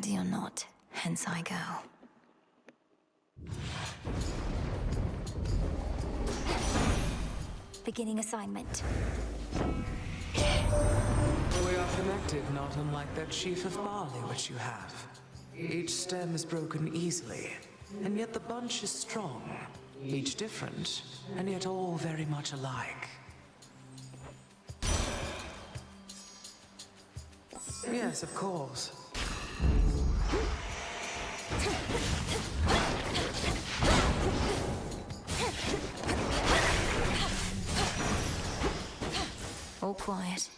ready or not, hence I go. Beginning assignment. We are connected, not unlike that sheaf of barley which you have. Each stem is broken easily, and yet the bunch is strong. Each different, and yet all very much alike. Yes, of course. All quiet.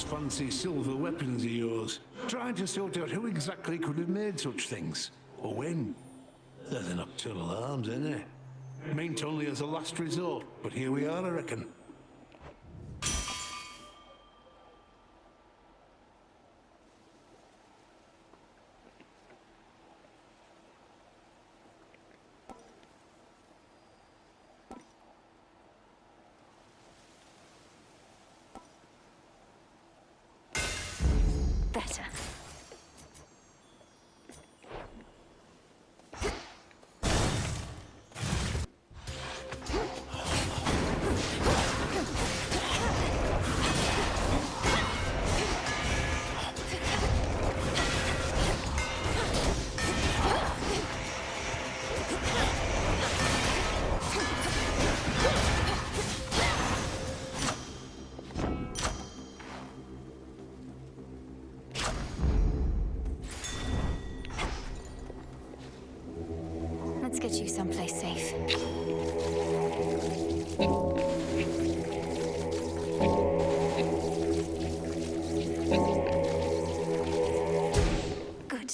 Fancy silver weapons of yours, trying to sort out who exactly could have made such things, or when. They're the nocturnal arms, ain't they? Meant only as a last resort, but here we are, I reckon. Better. Let's get you someplace safe. Good.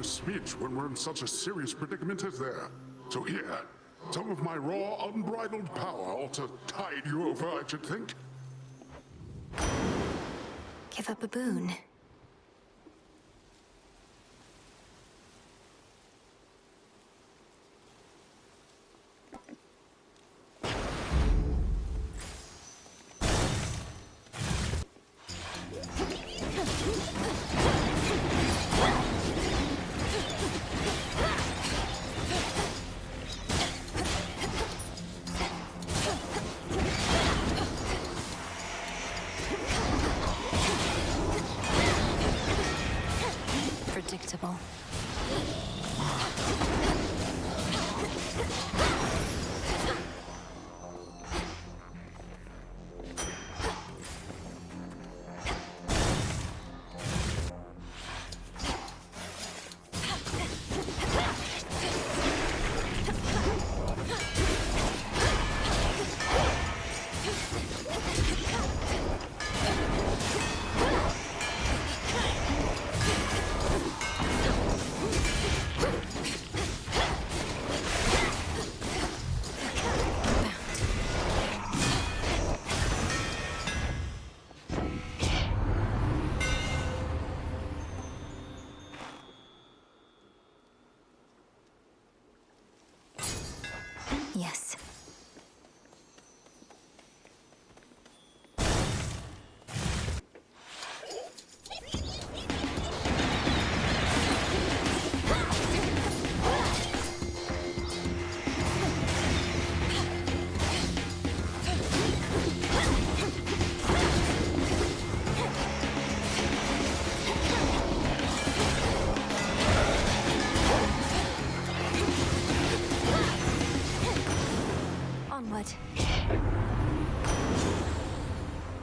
Speech when we're in such a serious predicament as there. So yeah, some of my raw, unbridled power ought to tide you over, I should think. Give up a boon. Yes. Onward.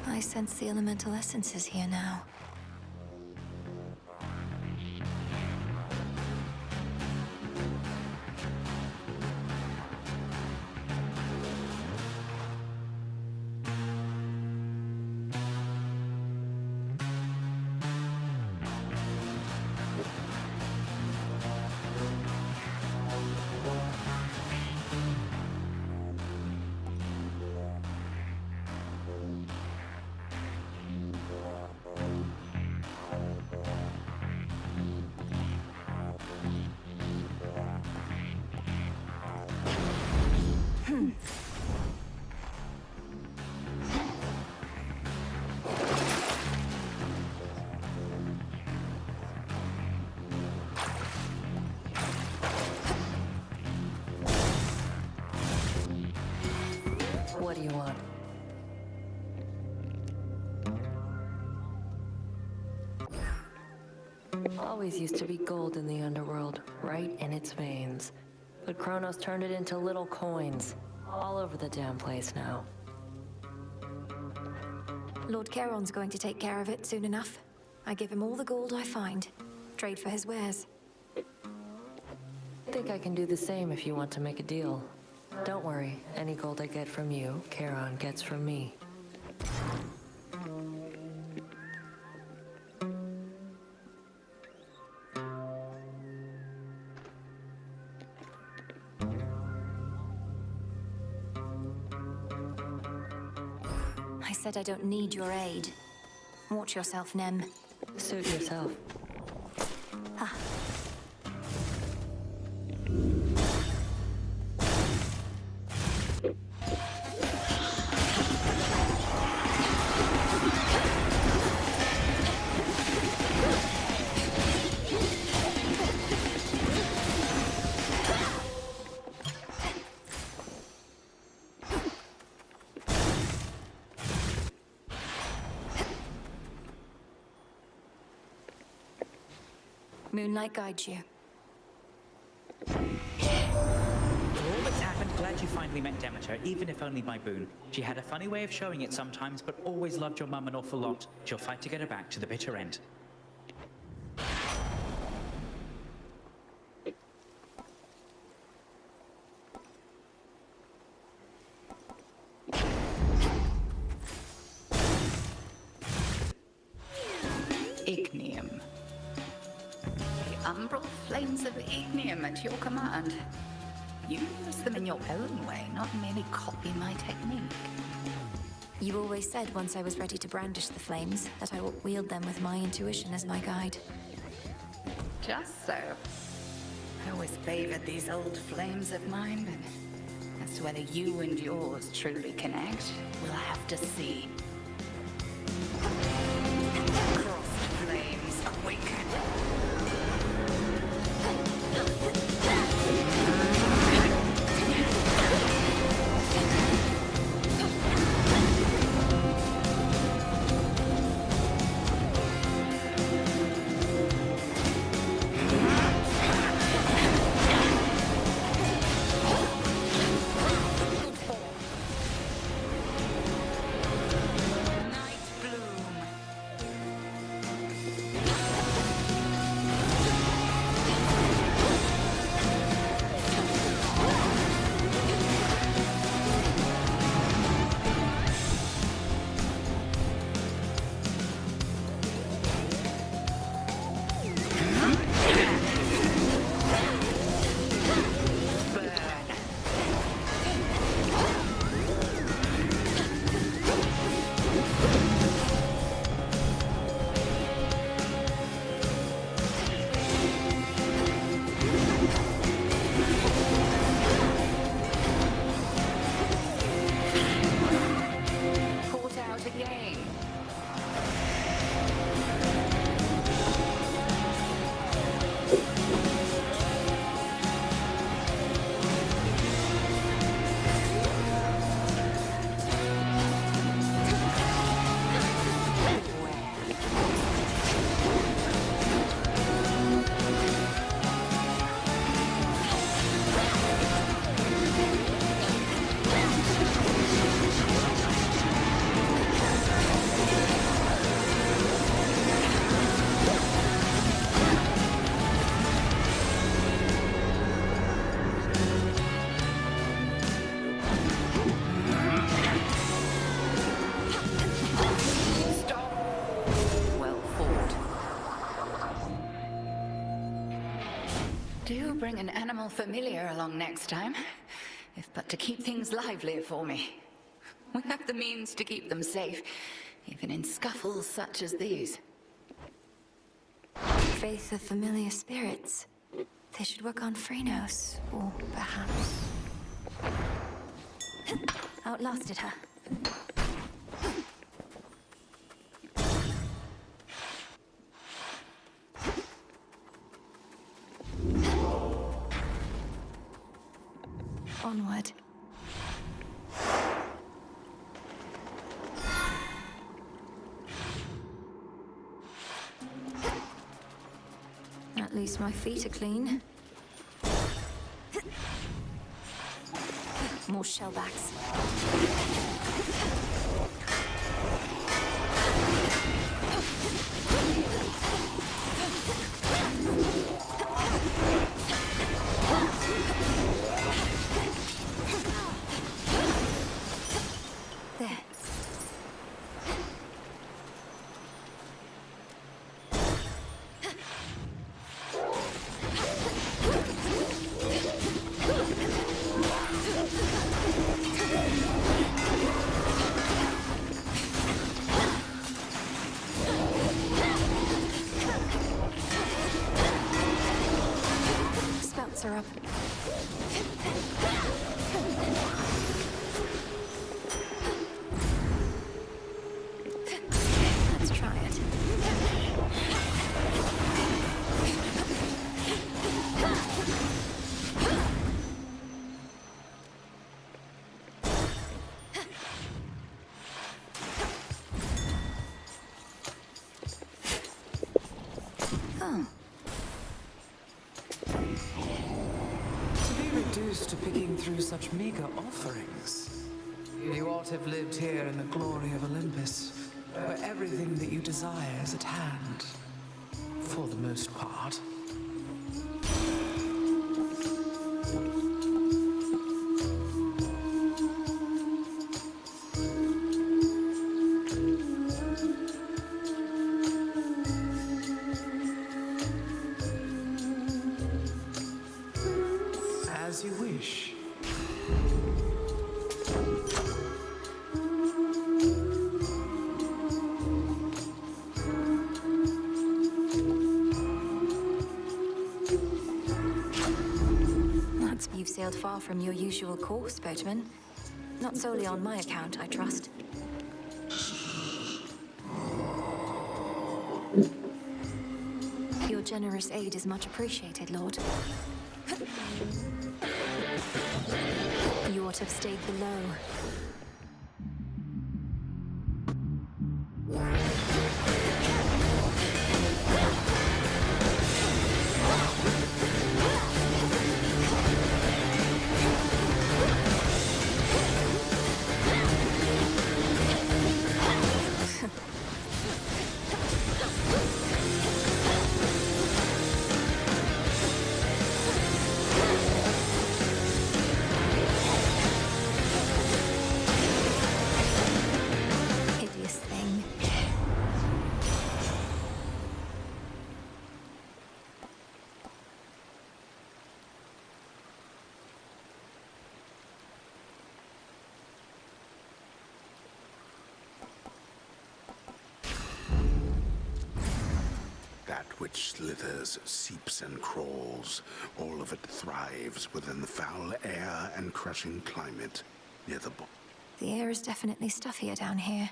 I sense the elemental essences here now. What do you want? Always used to be gold in the underworld, right in its veins. But Kronos turned it into little coins. All over the damn place now. Lord Charon's going to take care of it soon enough. I give him all the gold I find. Trade for his wares. Think I can do the same if you want to make a deal. Don't worry, any gold I get from you, Charon gets from me. I said I don't need your aid. Watch yourself, Nem. Suit yourself. Moonlight guides you. For all that's happened, glad you finally met Demeter, even if only by boon. She had a funny way of showing it sometimes, but always loved your mum an awful lot. She'll fight to get her back to the bitter end. Ignium. The umbral flames of Ignium at your command. Use them in your own way, not merely copy my technique. You always said once I was ready to brandish the flames that I would wield them with my intuition as my guide. Just so. I always favored these old flames of mine, but as to whether you and yours truly connect, we'll have to see. Crossed flames awaken. bring an animal familiar along next time, if but to keep things livelier for me. We have the means to keep them safe, even in scuffles such as these. Faith of familiar spirits. They should work on Phrenos, or perhaps... outlasted her. Onward. At least my feet are clean. More shellbacks. There. Spouts are up. Let's try it. Oh. To be reduced to picking through such meager offerings. You ought to have lived here in the glory of Olympus, where everything that you desire is at hand. For the most part. As you wish. You've sailed far from your usual course, boatman. Not solely on my account, I trust. Your generous aid is much appreciated, Lord. You ought to have stayed below. Which slithers, seeps, and crawls. All of it thrives within the foul air and crushing climate near the bottom. The air is definitely stuffier down here.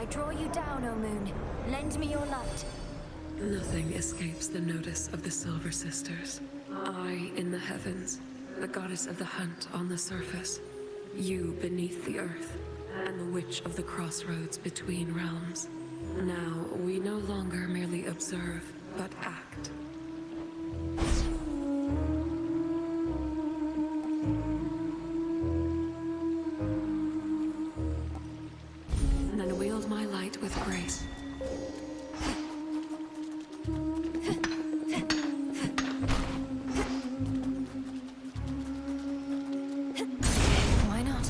Draw you down, O moon. Lend me your light. Nothing escapes the notice of the Silver Sisters. I in the heavens, the goddess of the hunt on the surface, you beneath the earth, and the witch of the crossroads between realms. Now, we no longer merely observe, but act. fight with grace. Why not?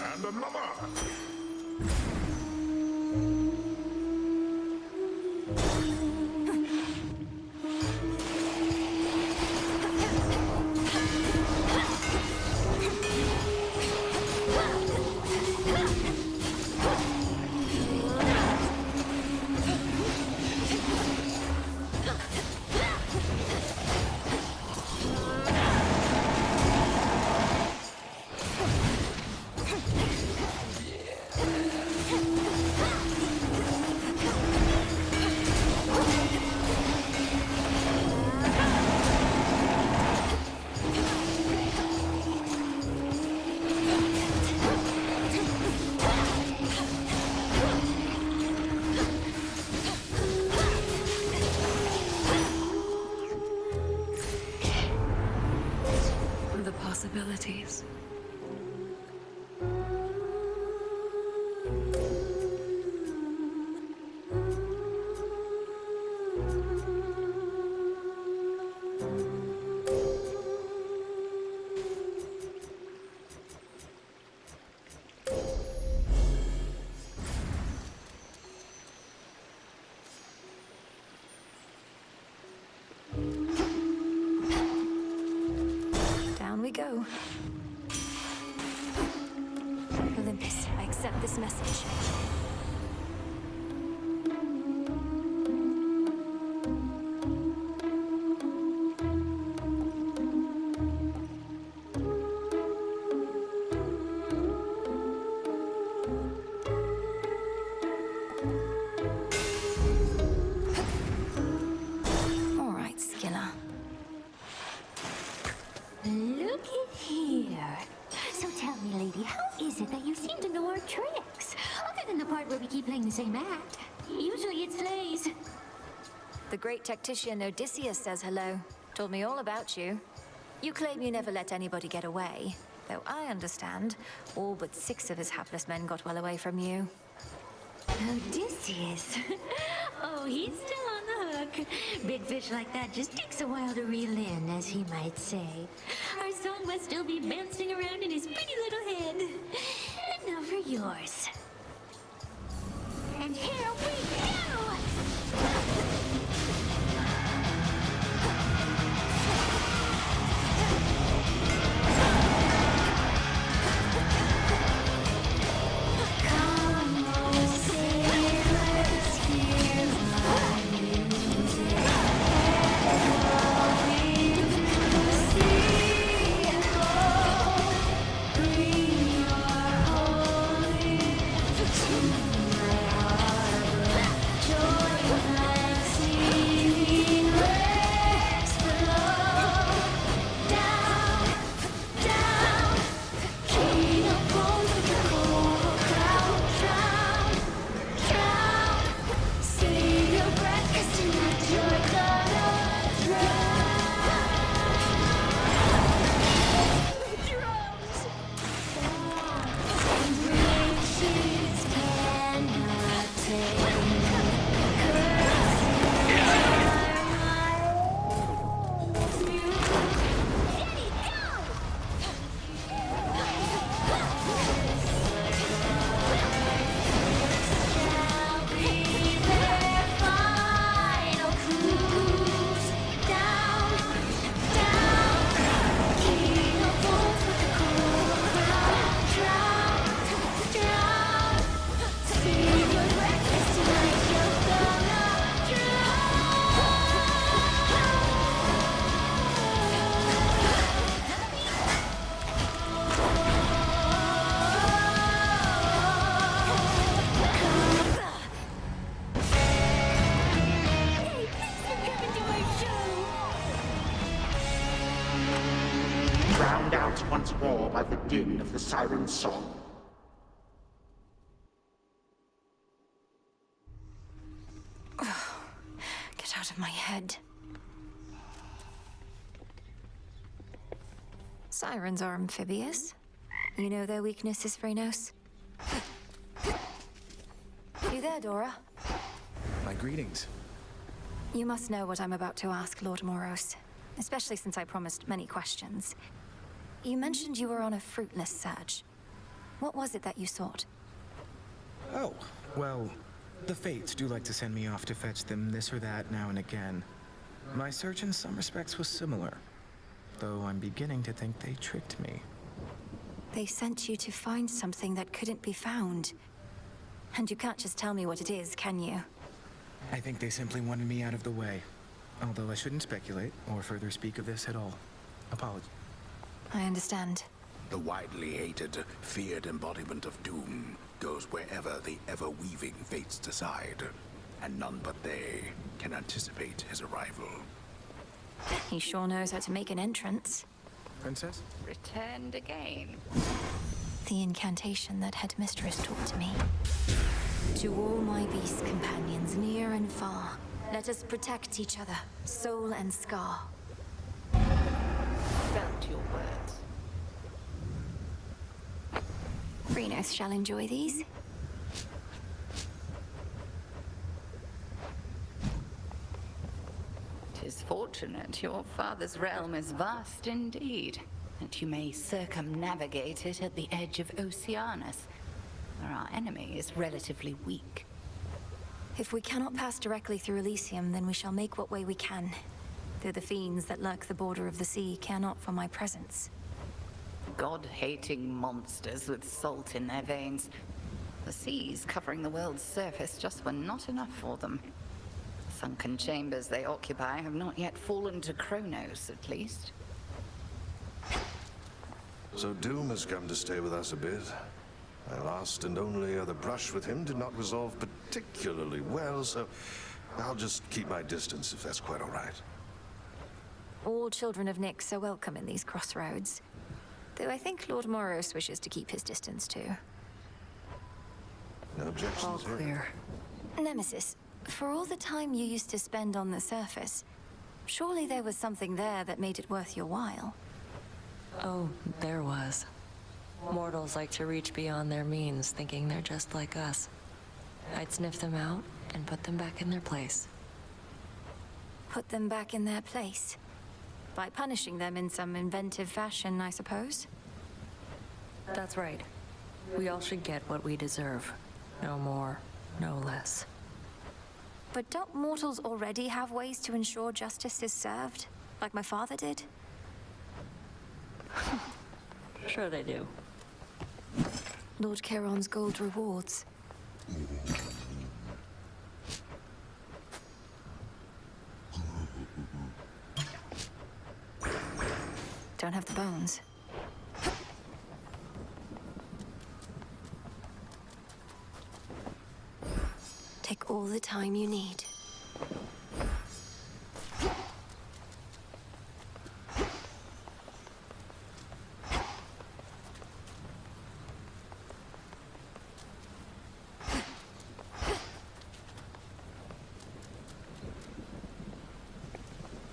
And another! The possibilities. Down we go. Olympus, I accept this message. All right, Skinner. Look at here. So tell me, lady, how is it that you seem to know our tricks? Other than the part where we keep playing the same act. Usually it slays. The great tactician Odysseus says hello. Told me all about you. You claim you never let anybody get away. Though I understand, all but 6 of his hapless men got well away from you. Odysseus? Oh, he's still on the hook. Big fish like that just takes a while to reel in, as he might say. Our song must still be bouncing around in his pretty little head. And now for yours. And here we go! roused once more by the din of the siren's song. Get out of my head. Sirens are amphibious. You know their weakness is Phrenos. You there, Dora? My greetings. You must know what I'm about to ask, Lord Moros. Especially since I promised many questions. You mentioned you were on a fruitless search. What was it that you sought? Oh, well, the Fates do like to send me off to fetch them this or that now and again. My search in some respects was similar, though I'm beginning to think they tricked me. They sent you to find something that couldn't be found. And you can't just tell me what it is, can you? I think they simply wanted me out of the way. Although I shouldn't speculate or further speak of this at all. Apologies. I understand. The widely hated, feared embodiment of doom goes wherever the ever-weaving fates decide, and none but they can anticipate his arrival. He sure knows how to make an entrance. Princess? Returned again. The incantation that Headmistress taught to me. To all my beast companions, near and far, let us protect each other, soul and scar. Felt your words. Phrenos shall enjoy these. 'Tis fortunate your father's realm is vast indeed, that you may circumnavigate it at the edge of Oceanus, where our enemy is relatively weak. If we cannot pass directly through Elysium, then we shall make what way we can. Though the fiends that lurk the border of the sea care not for my presence. God-hating monsters with salt in their veins. The seas covering the world's surface just were not enough for them. Sunken chambers they occupy have not yet fallen to Kronos, at least. So Doom has come to stay with us a bit. My last and only other brush with him did not resolve particularly well, so I'll just keep my distance if that's quite all right. All children of Nyx are welcome in these crossroads. Though I think Lord Moros wishes to keep his distance too. No objections All here. clear. Nemesis, for all the time you used to spend on the surface, surely there was something there that made it worth your while. Oh, there was. Mortals like to reach beyond their means, thinking they're just like us. I'd sniff them out and put them back in their place. Put them back in their place. By punishing them in some inventive fashion, I suppose? That's right. We all should get what we deserve. No more, no less. But don't mortals already have ways to ensure justice is served? Like my father did? Sure they do. Lord Charon's gold rewards. Don't have the bones. Take all the time you need.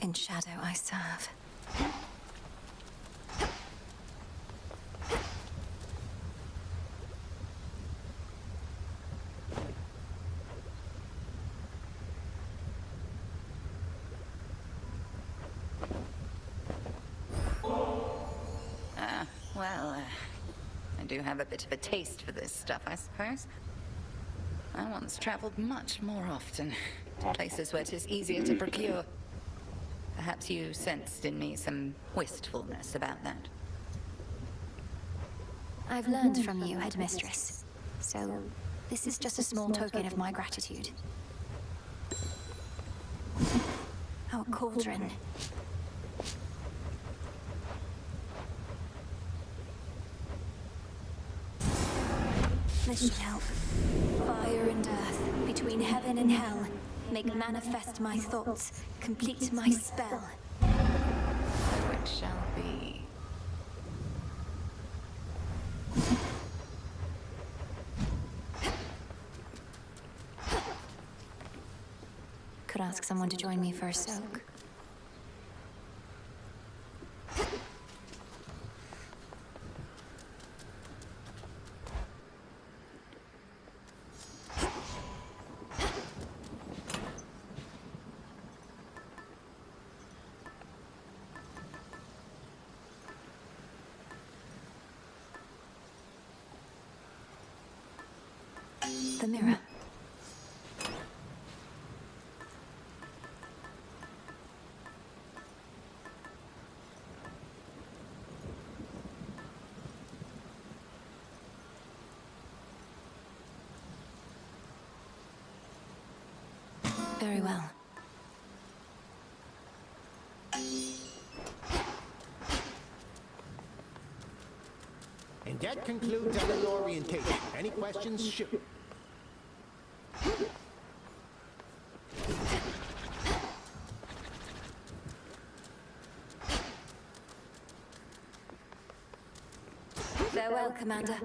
In shadow I serve. I do have a bit of a taste for this stuff, I suppose. I once traveled much more often, to places where it is easier to procure. Perhaps you sensed in me some wistfulness about that. I've learned from you, Headmistress. So, this is just a small token of my gratitude. Our cauldron. This should help. Fire and earth, between heaven and hell, make manifest my thoughts, complete my spell. So it shall be. Could ask someone to join me for a soak. The mirror. Very well. And that concludes our orientation. Any questions, shoot. Farewell, Commander.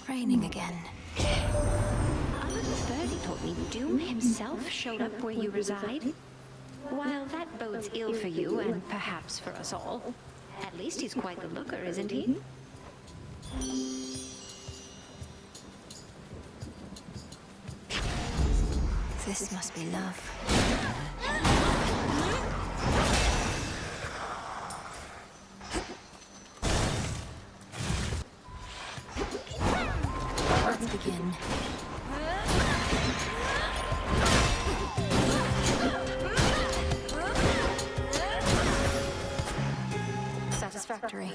Raining again. A little birdie told me Doom himself showed up where you reside. While that bodes ill for you, and perhaps for us all, at least he's quite the looker, isn't he? This must be love. Let's begin. Satisfactory.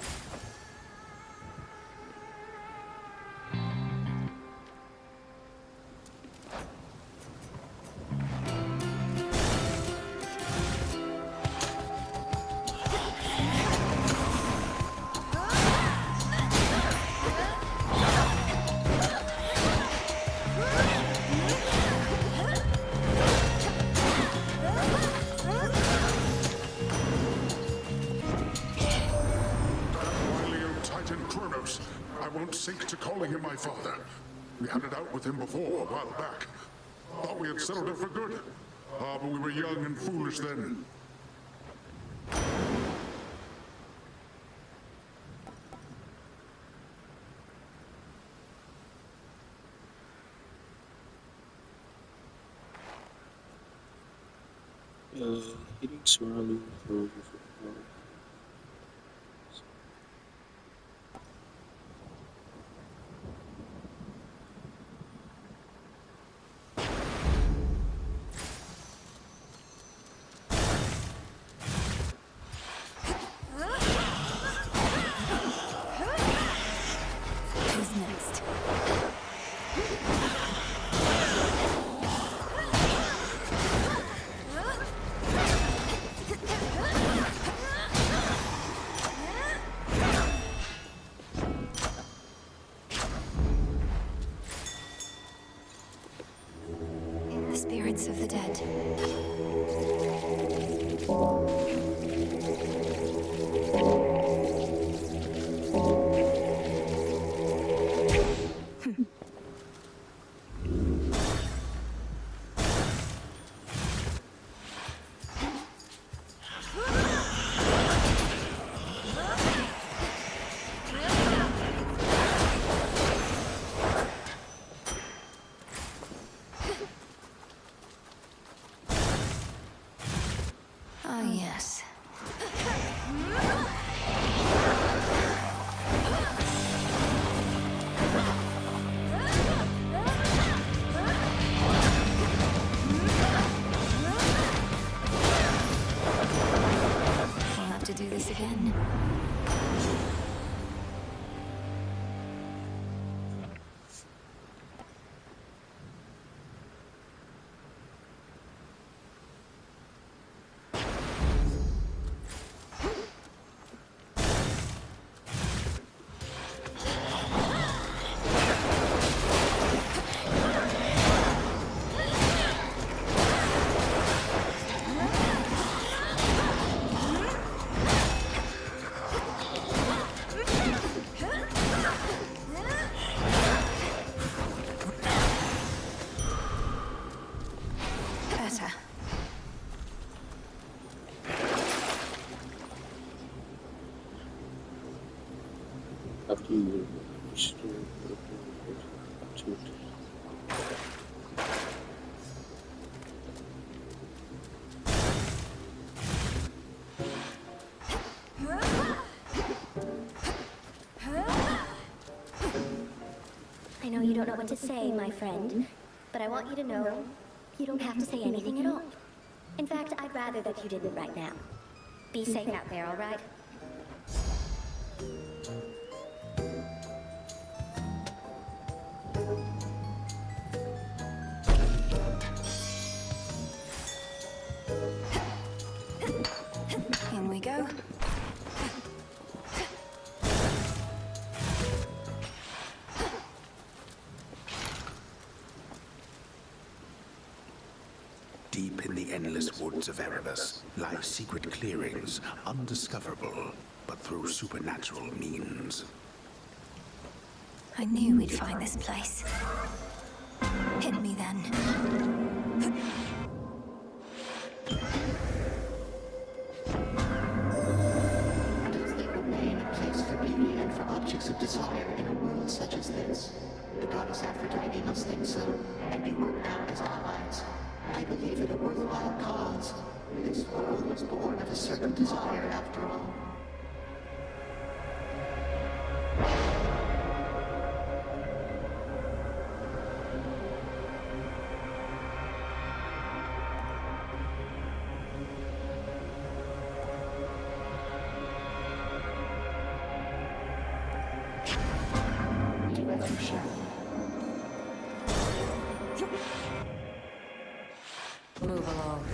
Sink to calling him my father. We had it out with him before, a while back. Thought we had settled it for good. Ah, but we were young and foolish then. Hitting surrounding for Spirits of the dead. Ah, yes. We'll have to do this again. Here, restore to I know you don't know what to say, my friend, but I want you to know you don't have to say anything at all. In fact, I'd rather that you didn't right now. Be safe out there, all right? In we go. Deep in the endless woods of Erebus lie secret clearings, undiscoverable, but through supernatural means. I knew we'd find this place. Hit me then. Does there remain a place for beauty and for objects of desire in a world such as this? The goddess Aphrodite must think so, and we work now as allies. I believe it a worthwhile cause. This world was born of a certain desire, after all. Direction. Move along.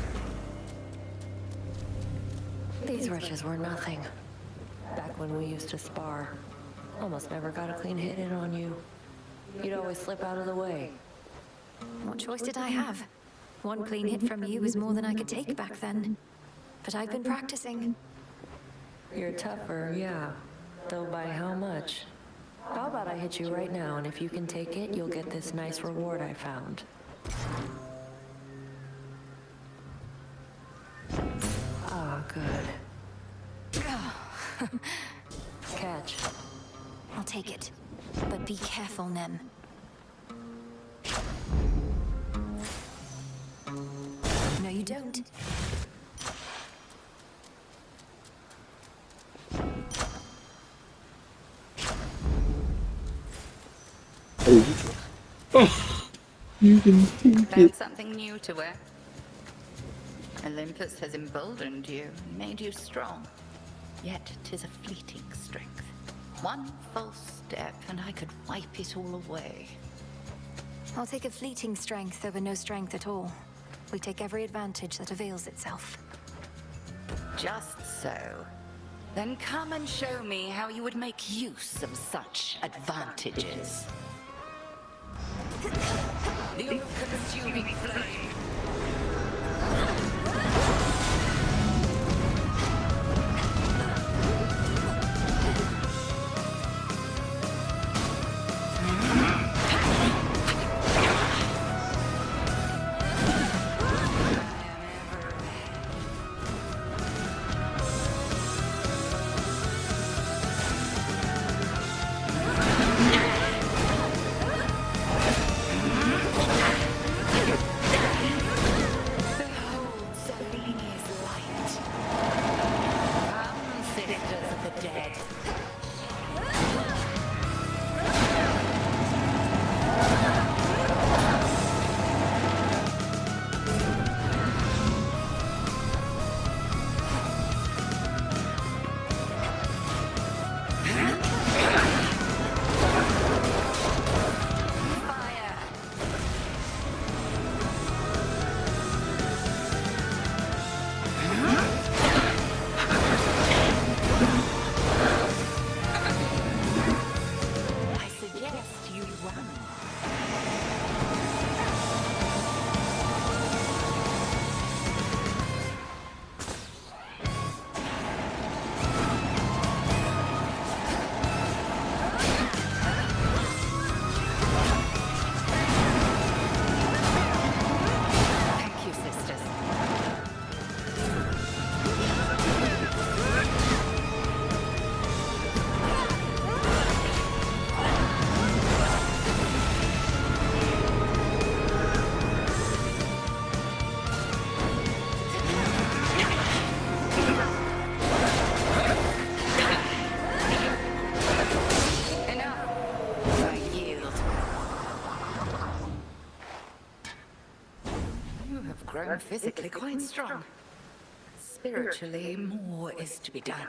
These wretches were nothing. Back when we used to spar, almost never got a clean hit in on you. You'd always slip out of the way. What choice did I have? One clean hit from you was more than I could take back then. But I've been practicing. You're tougher, yeah. Though by how much? How about I hit you right now, and if you can take it, you'll get this nice reward I found. Ah, good. Catch. I'll take it. But be careful, Nem. No, you don't. Oh, you can take Found it. something new to wear. Olympus has emboldened you and made you strong. Yet 'tis a fleeting strength. One false step and I could wipe it all away. I'll take a fleeting strength over no strength at all. We take every advantage that avails itself. Just so. Then come and show me how you would make use of such advantages. The all-consuming flame. are physically quite strong. Spiritually, more is to be done.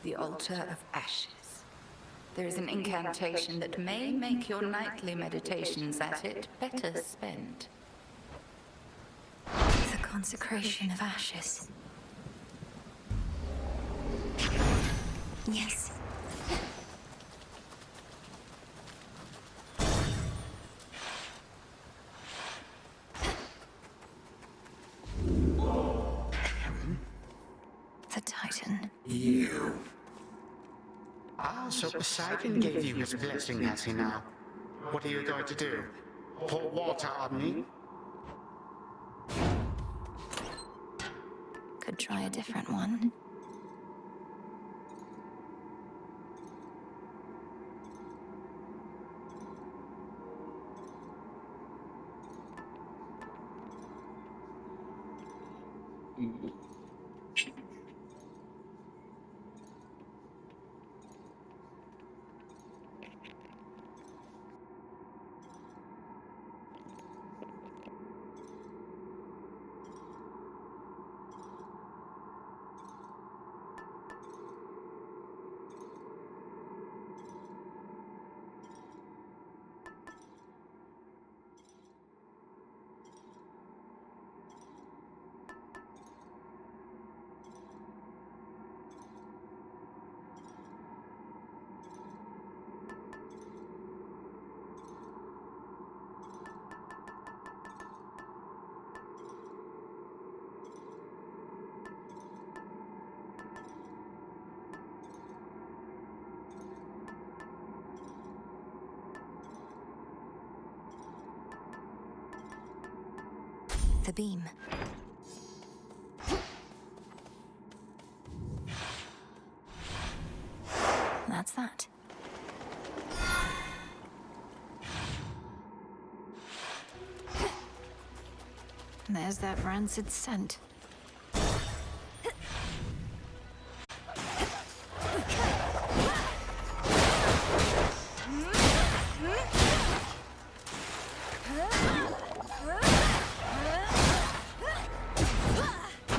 The altar of ashes. There is an incantation that may make your nightly meditations at it better spent. The consecration of ashes. Yes. The Titan. You. Ah, so Poseidon gave you his blessing, has he now? What are you going to do? Pour water on me? Could try a different one. The beam. That's that. There's that rancid scent.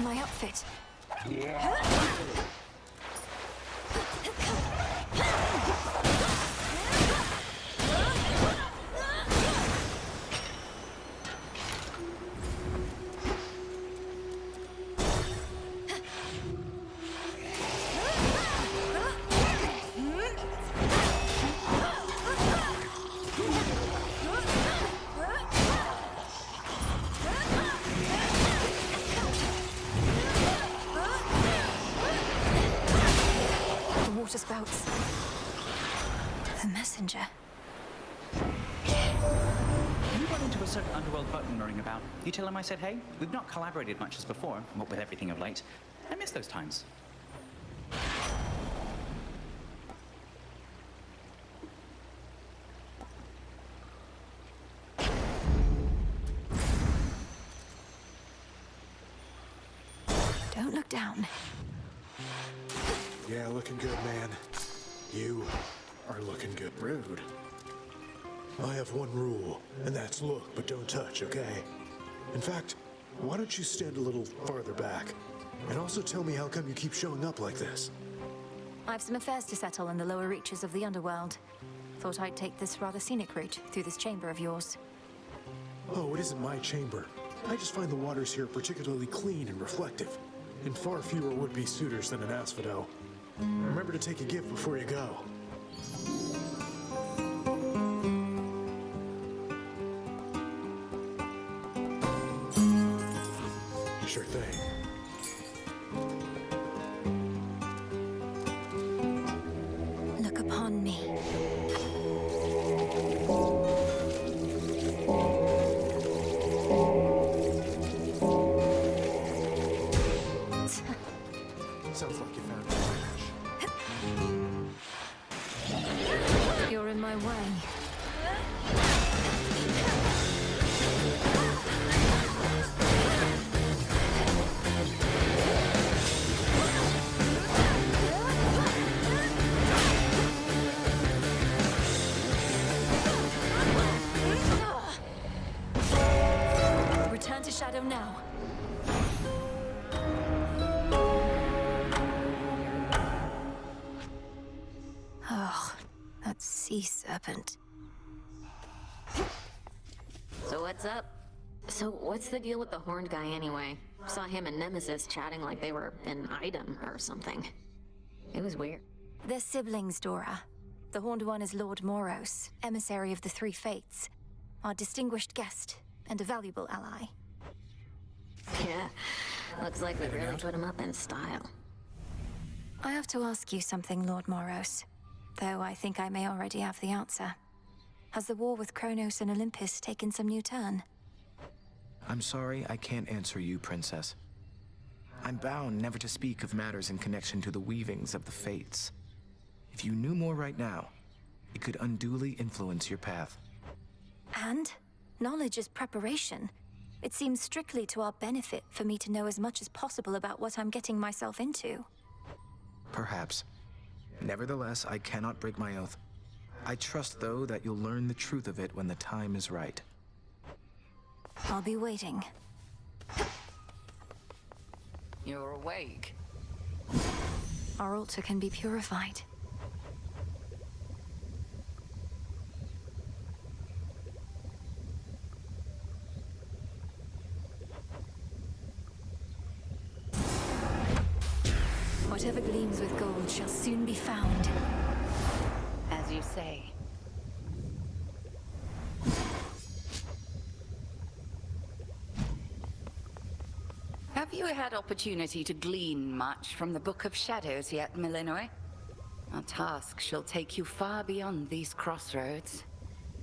My outfit. Water spouts. The messenger. You run into a certain underworld button luring about. You tell him I said hey? We've not collaborated much as before, what with everything of late. I miss those times. Don't look down. Yeah, looking good, man. You are looking good. Rude. I have one rule, and that's look, but don't touch, okay? In fact, why don't you stand a little farther back? And also tell me how come you keep showing up like this? I've some affairs to settle in the lower reaches of the underworld. Thought I'd take this rather scenic route through this chamber of yours. Oh, it isn't my chamber. I just find the waters here particularly clean and reflective, and far fewer would-be suitors than an asphodel. Remember to take a gift before you go. Sure thing. Look upon me. Sounds like you found a match. You're in my way. Return to Shadow now. sea serpent. So what's up? So what's the deal with the horned guy anyway? Saw him and Nemesis chatting like they were an item or something. It was weird. They're siblings, Dora. The Horned One is Lord Moros, emissary of the Three Fates, our distinguished guest and a valuable ally. Yeah, looks like we really put him up in style. I have to ask you something, Lord Moros, though I think I may already have the answer. Has the war with Kronos and Olympus taken some new turn? I'm sorry I can't answer you, Princess. I'm bound never to speak of matters in connection to the weavings of the Fates. If you knew more right now, it could unduly influence your path. And knowledge is preparation. It seems strictly to our benefit for me to know as much as possible about what I'm getting myself into. Perhaps. Nevertheless, I cannot break my oath. I trust, though, that you'll learn the truth of it when the time is right. I'll be waiting. You're awake. Our altar can be purified. Whatever gleams with gold shall soon be found. As you say. Have you had opportunity to glean much from the Book of Shadows yet, Millenoi? Our task shall take you far beyond these crossroads.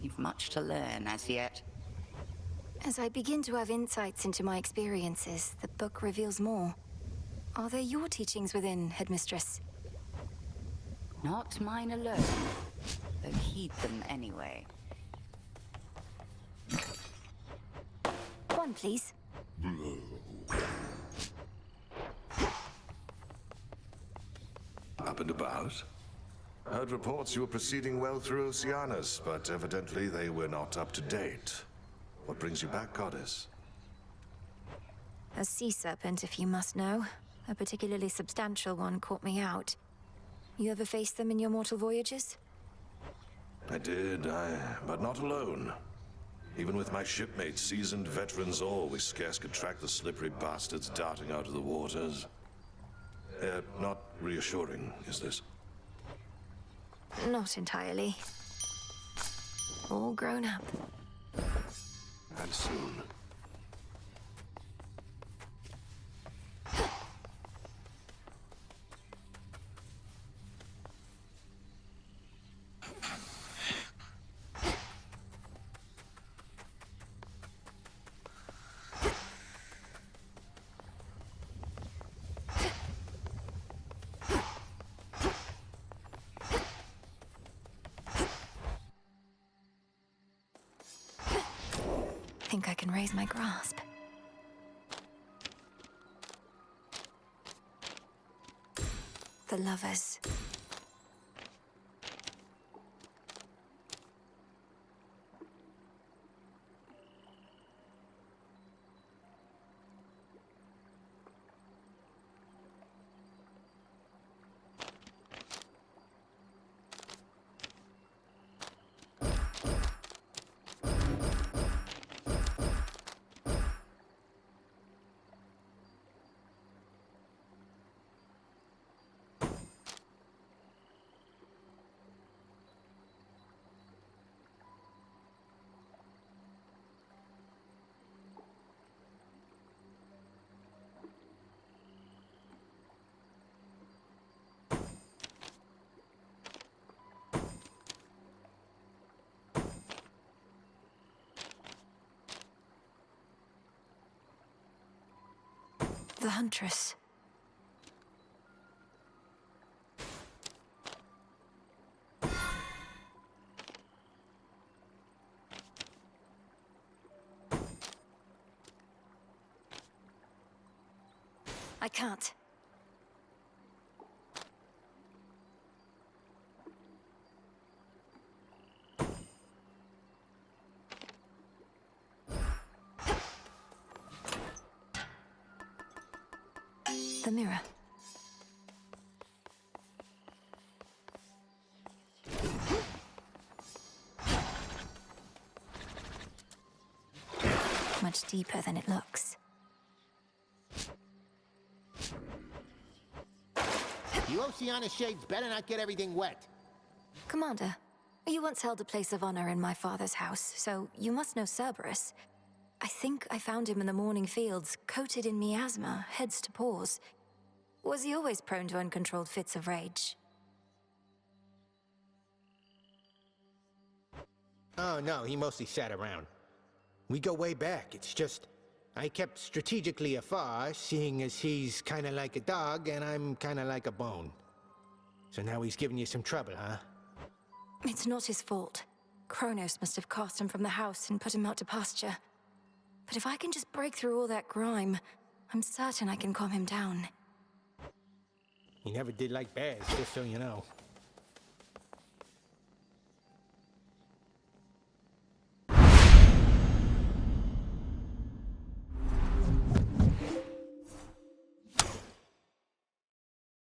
You've much to learn as yet. As I begin to have insights into my experiences, the book reveals more. Are there your teachings within, Headmistress? Not mine alone, though heed them anyway. One, please. Up and about? Heard reports you were proceeding well through Oceanus, but evidently they were not up to date. What brings you back, Goddess? A sea serpent, if you must know. A particularly substantial one caught me out. You ever faced them in your mortal voyages? I did, but not alone. Even with my shipmates, seasoned veterans all, we scarce could track the slippery bastards darting out of the waters. Not reassuring, is this? Not entirely. All grown up. And soon. Think I can raise my grasp. The lovers. The Huntress. I can't. The mirror. much deeper than it looks. You Oceana shades better not get everything wet. Commander, you once held a place of honor in my father's house, so you must know Cerberus. I think I found him in the morning fields, coated in miasma, heads to paws. Was he always prone to uncontrolled fits of rage? Oh, no, he mostly sat around. We go way back. It's just, I kept strategically afar, seeing as he's kinda like a dog and I'm kinda like a bone. So now he's giving you some trouble, huh? It's not his fault. Kronos must have cast him from the house and put him out to pasture. But if I can just break through all that grime, I'm certain I can calm him down. He never did like bears, just so you know.